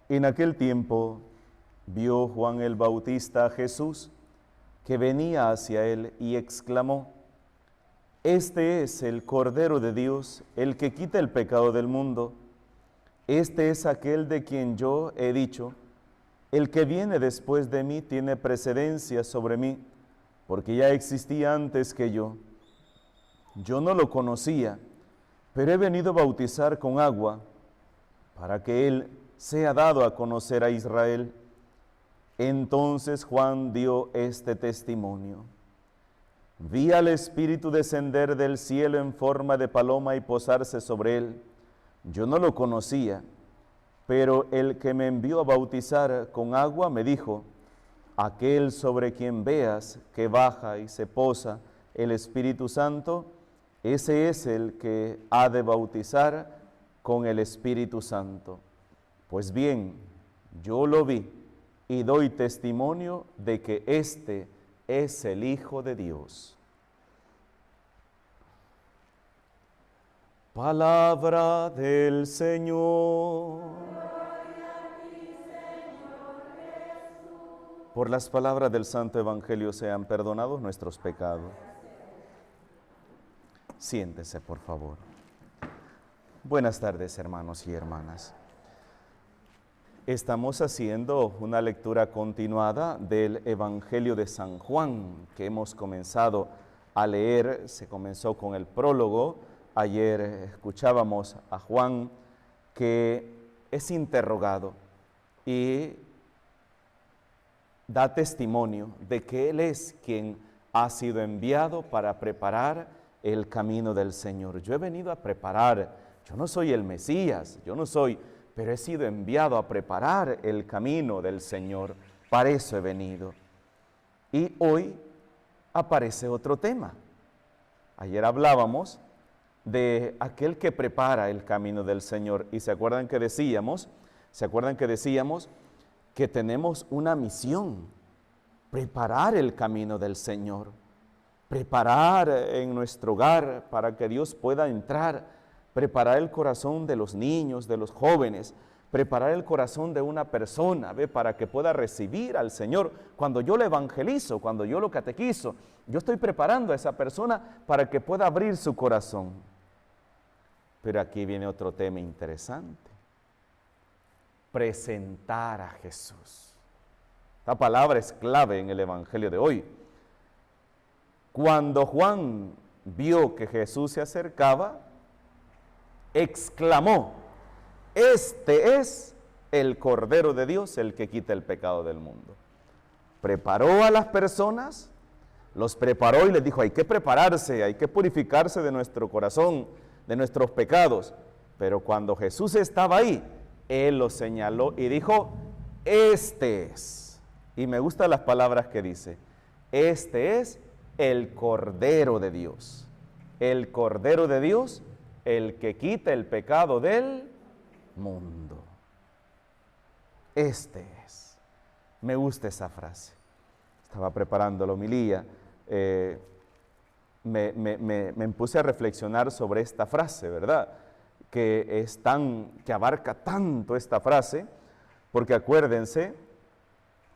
En aquel tiempo vio Juan el Bautista a Jesús, que venía hacia él, y exclamó: Este es el Cordero de Dios, el que quita el pecado del mundo. Este es aquel de quien yo he dicho: el que viene después de mí tiene precedencia sobre mí, porque ya existía antes que yo. Yo no lo conocía, pero he venido a bautizar con agua, para que él sea dado a conocer a Israel. Entonces Juan dio este testimonio: Vi al Espíritu descender del cielo en forma de paloma y posarse sobre él. Yo no lo conocía, pero el que me envió a bautizar con agua me dijo: aquel sobre quien veas que baja y se posa el Espíritu Santo, ese es el que ha de bautizar con el Espíritu Santo. Pues bien, yo lo vi y doy testimonio de que este es el Hijo de Dios. Palabra del Señor. Por las palabras del Santo Evangelio sean perdonados nuestros pecados. Siéntese, por favor. Buenas tardes, hermanos y hermanas. Estamos haciendo una lectura continuada del Evangelio de San Juan, que hemos comenzado a leer. Se comenzó con el prólogo. Ayer escuchábamos a Juan, que es interrogado y da testimonio de que Él es quien ha sido enviado para preparar el camino del Señor. Yo he venido a preparar, yo no soy el Mesías, pero he sido enviado a preparar el camino del Señor. Para eso he venido. Y hoy aparece otro tema. Ayer hablábamos de aquel que prepara el camino del Señor. Y ¿se acuerdan que decíamos que tenemos una misión: preparar el camino del Señor, preparar en nuestro hogar para que Dios pueda entrar, preparar el corazón de los niños, de los jóvenes, preparar el corazón de una persona, para que pueda recibir al Señor. Cuando yo lo evangelizo, cuando yo lo catequizo, yo estoy preparando a esa persona para que pueda abrir su corazón. Pero aquí viene otro tema interesante: presentar a Jesús. Esta palabra es clave en el Evangelio de hoy. Cuando Juan vio que Jesús se acercaba, exclamó: Este es el Cordero de Dios, el que quita el pecado del mundo. Preparó a las personas, los preparó y les dijo: hay que prepararse, hay que purificarse de nuestro corazón, de nuestros pecados. Pero cuando Jesús estaba ahí, Él lo señaló y dijo: este es. Y me gustan las palabras que dice: este es el Cordero de Dios. El Cordero de Dios, el que quita el pecado del mundo. Este es. Me gusta esa frase. Estaba preparando la homilía, me puse a reflexionar sobre esta frase, ¿verdad? Que abarca tanto esta frase, porque acuérdense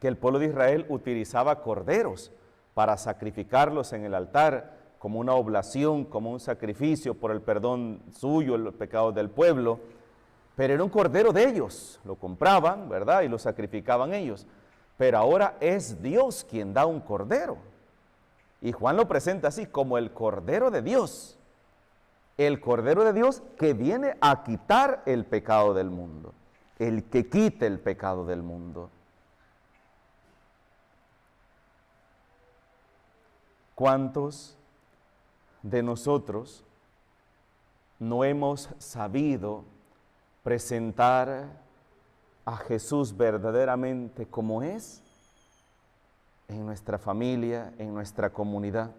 que el pueblo de Israel utilizaba corderos para sacrificarlos en el altar como una oblación, como un sacrificio por el perdón suyo, el pecado del pueblo. Pero era un cordero de ellos, lo compraban, ¿verdad? Y lo sacrificaban ellos. Pero ahora es Dios quien da un cordero. Y Juan lo presenta así, como el Cordero de Dios. El Cordero de Dios que viene a quitar el pecado del mundo. El que quite el pecado del mundo. ¿Cuántos de nosotros no hemos sabido presentar a Jesús verdaderamente como es en nuestra familia, en nuestra comunidad?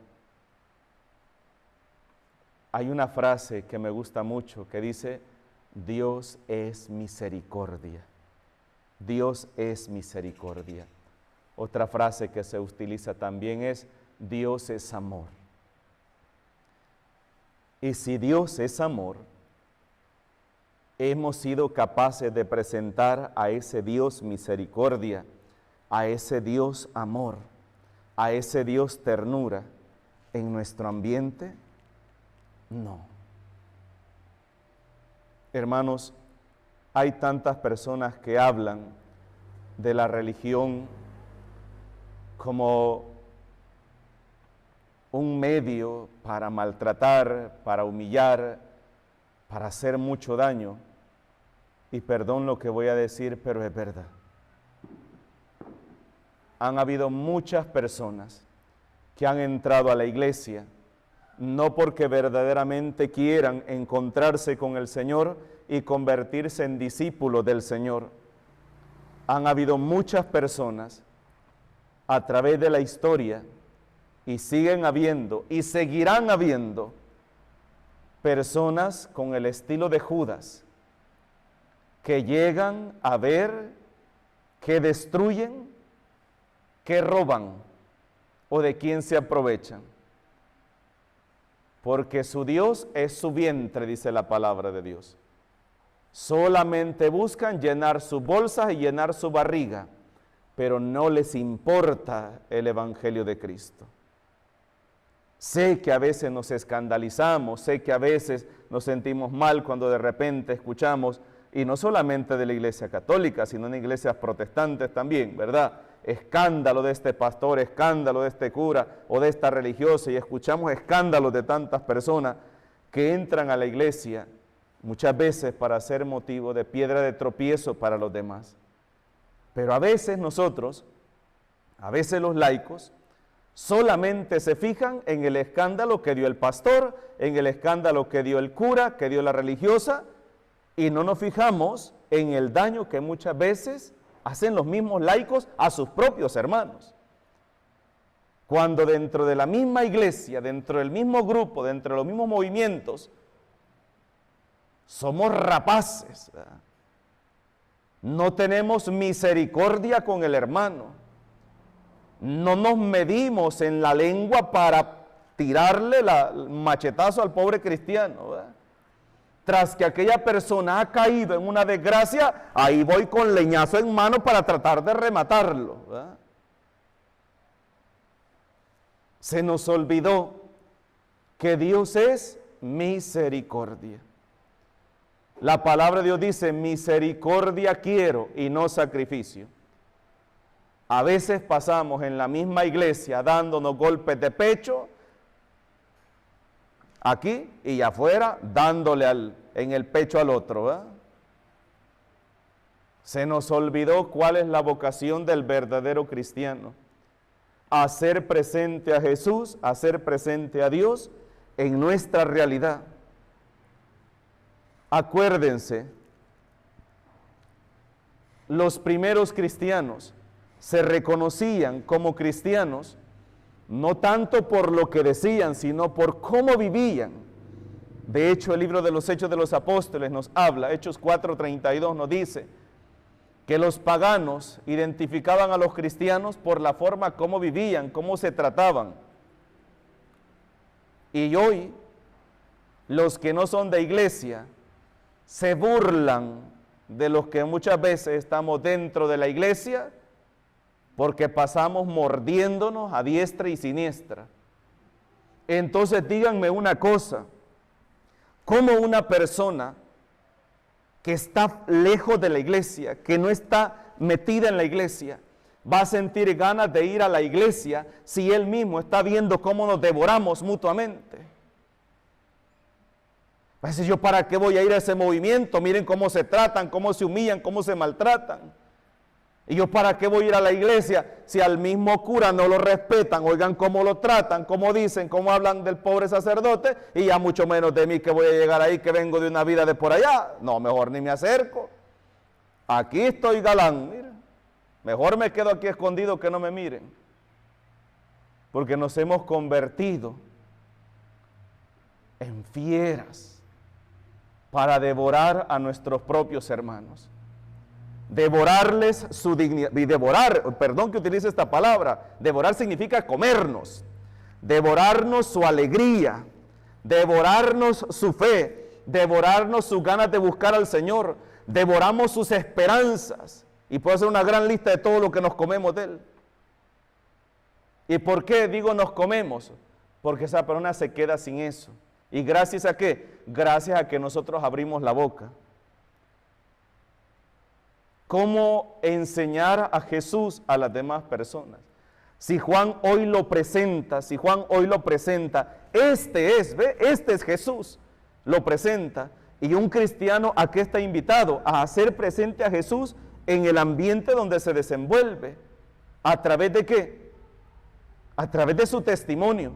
Hay una frase que me gusta mucho que dice: Dios es misericordia. Dios es misericordia. Otra frase que se utiliza también es: Dios es amor. Y si Dios es amor, hemos sido capaces de presentar a ese Dios misericordia, a ese Dios amor, a ese Dios ternura en nuestro ambiente? No. Hermanos, hay tantas personas que hablan de la religión como un medio para maltratar, para humillar, para hacer mucho daño. Y perdón lo que voy a decir, pero es verdad. Han habido muchas personas que han entrado a la iglesia no porque verdaderamente quieran encontrarse con el Señor y convertirse en discípulos del Señor. Han habido muchas personas a través de la historia, y siguen habiendo y seguirán habiendo personas con el estilo de Judas que llegan a ver, que destruyen, que roban o de quién se aprovechan. Porque su Dios es su vientre, dice la palabra de Dios. Solamente buscan llenar sus bolsas y llenar su barriga, pero no les importa el Evangelio de Cristo. Sé que a veces nos escandalizamos, sé que a veces nos sentimos mal cuando de repente escuchamos, y no solamente de la iglesia católica, sino en iglesias protestantes también, ¿verdad? Escándalo de este pastor, escándalo de este cura o de esta religiosa, y escuchamos escándalos de tantas personas que entran a la iglesia muchas veces para ser motivo de piedra de tropiezo para los demás. Pero a veces nosotros, a veces los laicos, solamente se fijan en el escándalo que dio el pastor, en el escándalo que dio el cura, que dio la religiosa, y no nos fijamos en el daño que muchas veces hacen los mismos laicos a sus propios hermanos. Cuando dentro de la misma iglesia, dentro del mismo grupo, dentro de los mismos movimientos, somos rapaces, ¿verdad? No tenemos misericordia con el hermano. No nos medimos en la lengua para tirarle el machetazo al pobre cristiano, ¿verdad? Tras que aquella persona ha caído en una desgracia, ahí voy con leñazo en mano para tratar de rematarlo, ¿verdad? Se nos olvidó que Dios es misericordia. La palabra de Dios dice, misericordia quiero y no sacrificio. A veces pasamos en la misma iglesia dándonos golpes de pecho, aquí y afuera, dándole en el pecho al otro, ¿verdad? Se nos olvidó cuál es la vocación del verdadero cristiano. Hacer presente a Jesús, hacer presente a Dios en nuestra realidad. Acuérdense, los primeros cristianos se reconocían como cristianos no tanto por lo que decían, sino por cómo vivían. De hecho, el libro de los Hechos de los Apóstoles nos habla, Hechos 4:32 nos dice que los paganos identificaban a los cristianos por la forma como vivían, cómo se trataban. Y hoy, los que no son de iglesia se burlan de los que muchas veces estamos dentro de la iglesia, porque pasamos mordiéndonos a diestra y siniestra. Entonces díganme una cosa, ¿cómo una persona que está lejos de la iglesia, que no está metida en la iglesia, va a sentir ganas de ir a la iglesia si él mismo está viendo cómo nos devoramos mutuamente? Va a decir, ¿yo para qué voy a ir a ese movimiento? Miren cómo se tratan, cómo se humillan, cómo se maltratan. ¿Y yo para qué voy a ir a la iglesia si al mismo cura no lo respetan? Oigan cómo lo tratan, cómo dicen, cómo hablan del pobre sacerdote, y ya mucho menos de mí que voy a llegar ahí, que vengo de una vida de por allá. No, mejor ni me acerco. Aquí estoy galán, miren. Mejor me quedo aquí escondido que no me miren. Porque nos hemos convertido en fieras para devorar a nuestros propios hermanos. Devorarles su dignidad, y devorar, perdón que utilice esta palabra, devorar significa comernos, devorarnos su alegría, devorarnos su fe, devorarnos sus ganas de buscar al Señor, devoramos sus esperanzas, y puede ser una gran lista de todo lo que nos comemos de Él. ¿Y por qué digo nos comemos? Porque esa persona se queda sin eso. ¿Y gracias a qué? Gracias a que nosotros abrimos la boca. ¿Cómo enseñar a Jesús a las demás personas? Si Juan hoy lo presenta, este es Jesús, lo presenta. Y un cristiano, ¿a qué está invitado? A hacer presente a Jesús en el ambiente donde se desenvuelve. ¿A través de qué? A través de su testimonio,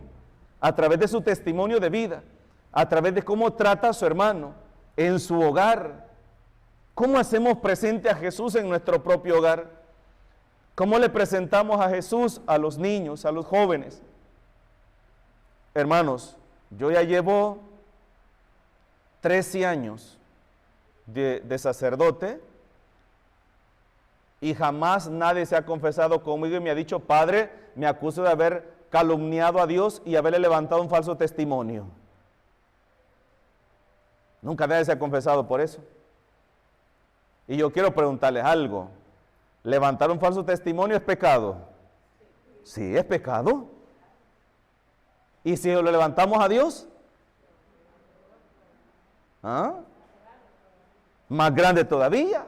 a través de su testimonio de vida, a través de cómo trata a su hermano en su hogar. ¿Cómo hacemos presente a Jesús en nuestro propio hogar? ¿Cómo le presentamos a Jesús a los niños, a los jóvenes? Hermanos, yo ya llevo 13 años de sacerdote y jamás nadie se ha confesado conmigo y me ha dicho: Padre, me acuso de haber calumniado a Dios y haberle levantado un falso testimonio. Nunca nadie se ha confesado por eso. Y yo quiero preguntarles algo. ¿Levantar un falso testimonio es pecado? Sí, es pecado. ¿Y si lo levantamos a Dios? ¿Ah? Más grande todavía.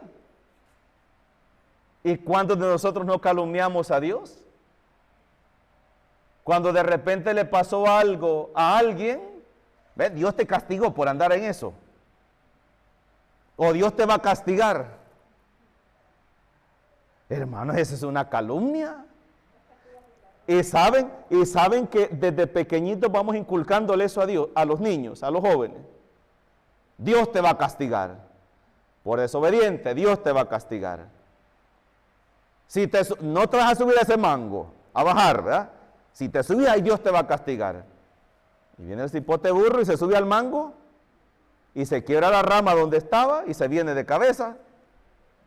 ¿Y cuántos de nosotros no calumniamos a Dios? Cuando de repente le pasó algo a alguien, ¿ves? Dios te castigó por andar en eso. O Dios te va a castigar. Hermanos, esa es una calumnia. Y saben que desde pequeñitos vamos inculcándole eso a Dios, a los niños, a los jóvenes. Dios te va a castigar. Por desobediente, Dios te va a castigar. Si no te vas a subir a ese mango, a bajar, ¿verdad? Si te subes ahí, Dios te va a castigar. Y viene el cipote burro y se sube al mango y se quiebra la rama donde estaba y se viene de cabeza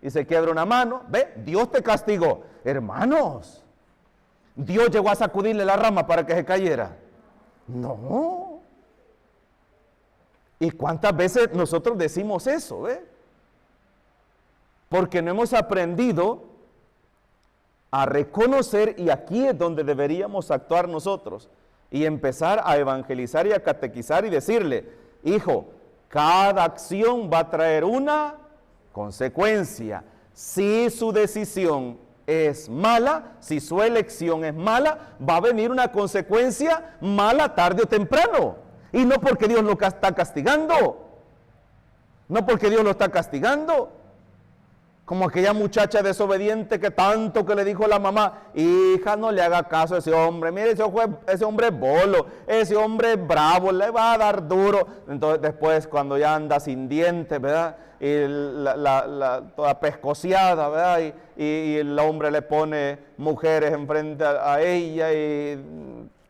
y se quiebra una mano. Ve, Dios te castigó. Hermanos, Dios llegó a sacudirle la rama para que se cayera. No. ¿Y cuántas veces nosotros decimos eso, ve? Porque no hemos aprendido a reconocer, y aquí es donde deberíamos actuar nosotros, y empezar a evangelizar y a catequizar y decirle: hijo, cada acción va a traer una consecuencia. Si su decisión es mala, si su elección es mala, va a venir una consecuencia mala tarde o temprano. Y no porque Dios lo está castigando, no porque Dios lo está castigando. Como aquella muchacha desobediente que tanto que le dijo la mamá: hija, no le haga caso a ese hombre, mire, ese hombre es bolo, ese hombre es bravo, le va a dar duro. Entonces después, cuando ya anda sin dientes, ¿verdad? Y toda pescociada, ¿verdad? Y el hombre le pone mujeres enfrente a ella y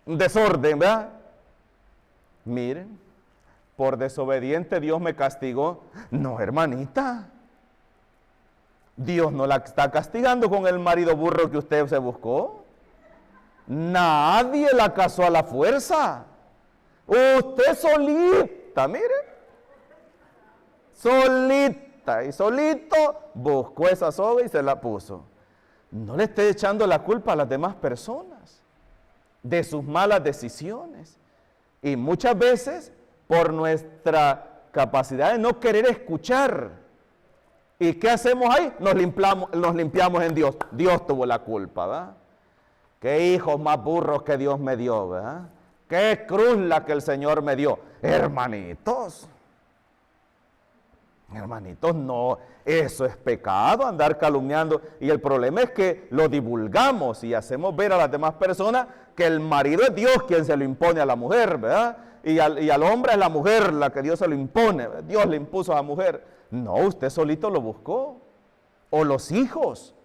un desorden, ¿verdad? Miren, por desobediente Dios me castigó. No, hermanita. Dios no la está castigando con el marido burro que usted se buscó. Nadie la casó a la fuerza. Usted solita, mire. Solita y solito buscó esa soga y se la puso. No le esté echando la culpa a las demás personas de sus malas decisiones. Y muchas veces, por nuestra capacidad de no querer escuchar, ¿y qué hacemos ahí? Nos limpiamos en Dios. Dios tuvo la culpa, ¿verdad? Qué hijos más burros que Dios me dio, ¿verdad? Qué cruz la que el Señor me dio. Hermanitos, no, eso es pecado, andar calumniando. Y el problema es que lo divulgamos y hacemos ver a las demás personas que el marido es Dios quien se lo impone a la mujer, ¿verdad? Y al hombre es la mujer la que Dios se lo impone, ¿verdad? Dios le impuso a la mujer. No, usted solito lo buscó. O los hijos.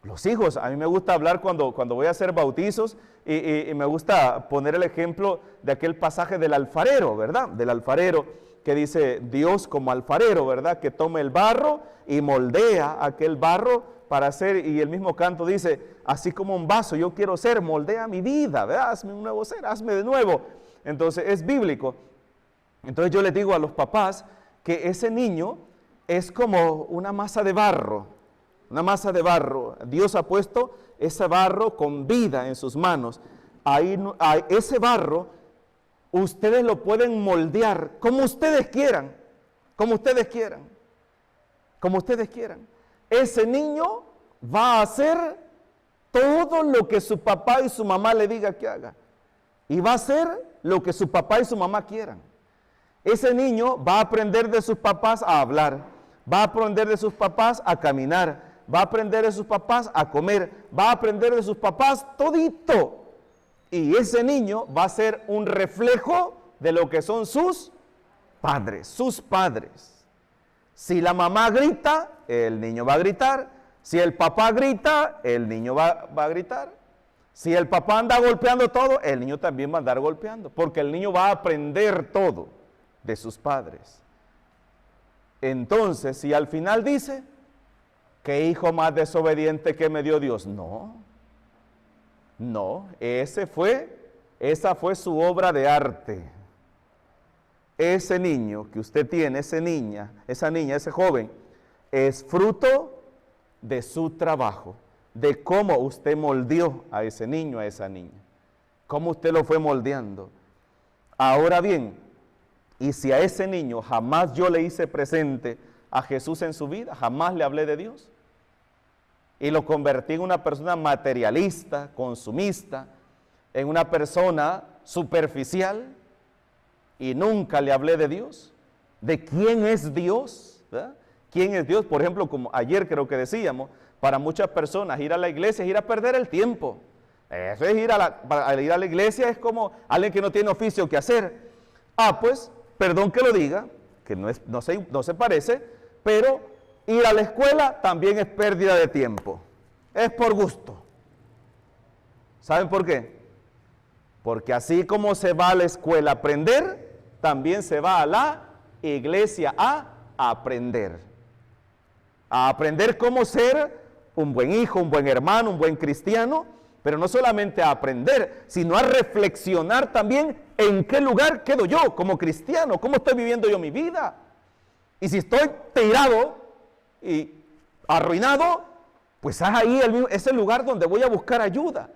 Los hijos, a mí me gusta hablar cuando voy a hacer bautizos y me gusta poner el ejemplo de aquel pasaje del alfarero, ¿verdad? Del alfarero que dice: Dios como alfarero, ¿verdad? Que toma el barro y moldea aquel barro para hacer, y el mismo canto dice: así como un vaso yo quiero ser, moldea mi vida, ¿verdad? Hazme un nuevo ser, hazme de nuevo. Entonces es bíblico. Entonces yo les digo a los papás que ese niño es como una masa de barro, una masa de barro. Dios ha puesto ese barro con vida en sus manos. Ahí, ese barro, ustedes lo pueden moldear como ustedes quieran, como ustedes quieran, como ustedes quieran. Ese niño va a hacer todo lo que su papá y su mamá le diga que haga. Y va a hacer lo que su papá y su mamá quieran. Ese niño va a aprender de sus papás a hablar, va a aprender de sus papás a caminar, va a aprender de sus papás a comer, va a aprender de sus papás todito. Y ese niño va a ser un reflejo de lo que son sus padres, sus padres. Si la mamá grita, el niño va a gritar. Si el papá grita, el niño va a gritar. Si el papá anda golpeando todo, el niño también va a andar golpeando, porque el niño va a aprender todo de sus padres. Entonces, si al final dice, ¿qué hijo más desobediente que me dio Dios? No, esa fue su obra de arte. Ese niño que usted tiene, esa niña, ese joven, es fruto de su trabajo, de cómo usted moldeó a ese niño, a esa niña, cómo usted lo fue moldeando. Ahora bien, y si a ese niño jamás yo le hice presente a Jesús en su vida, jamás le hablé de Dios, y lo convertí en una persona materialista, consumista, en una persona superficial, y nunca le hablé de Dios, de quién es Dios, ¿verdad? ¿Quién es Dios? Por ejemplo, como ayer creo que decíamos, para muchas personas ir a la iglesia es ir a perder el tiempo. Eso es ir a la iglesia es como alguien que no tiene oficio que hacer. Pues, perdón que lo diga, que no se parece, pero ir a la escuela también es pérdida de tiempo. Es por gusto. ¿Saben por qué? Porque así como se va a la escuela a aprender, también se va a la iglesia a aprender. A aprender cómo ser un buen hijo, un buen hermano, un buen cristiano, pero no solamente a aprender, sino a reflexionar también en qué lugar quedo yo como cristiano, cómo estoy viviendo yo mi vida. Y si estoy tirado y arruinado, pues es ahí ese lugar donde voy a buscar ayuda.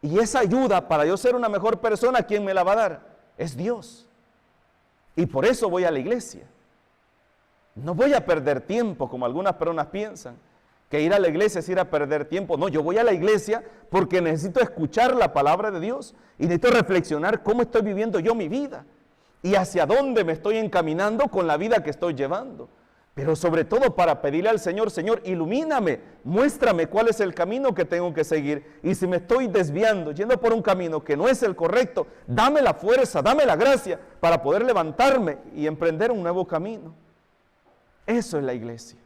Y esa ayuda para yo ser una mejor persona, ¿quién me la va a dar? Es Dios. Y por eso voy a la iglesia. No voy a perder tiempo, como algunas personas piensan, que ir a la iglesia es ir a perder tiempo. No, yo voy a la iglesia porque necesito escuchar la palabra de Dios y necesito reflexionar cómo estoy viviendo yo mi vida y hacia dónde me estoy encaminando con la vida que estoy llevando. Pero sobre todo para pedirle al Señor, Señor, ilumíname, muéstrame cuál es el camino que tengo que seguir. Y si me estoy desviando, yendo por un camino que no es el correcto, dame la fuerza, dame la gracia para poder levantarme y emprender un nuevo camino. Eso es la iglesia.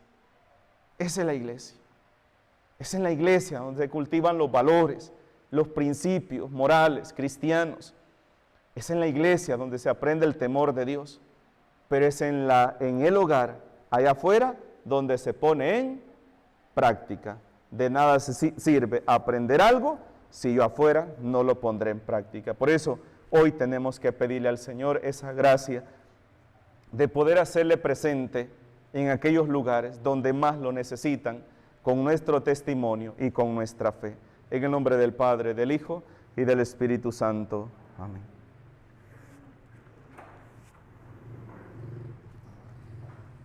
Esa es la iglesia. Es en la iglesia donde se cultivan los valores, los principios morales, cristianos. Es en la iglesia donde se aprende el temor de Dios. Pero es en el hogar, allá afuera, donde se pone en práctica. De nada sirve aprender algo si yo afuera no lo pondré en práctica. Por eso hoy tenemos que pedirle al Señor esa gracia de poder hacerle presente en aquellos lugares donde más lo necesitan, con nuestro testimonio y con nuestra fe. En el nombre del Padre, del Hijo y del Espíritu Santo. Amén.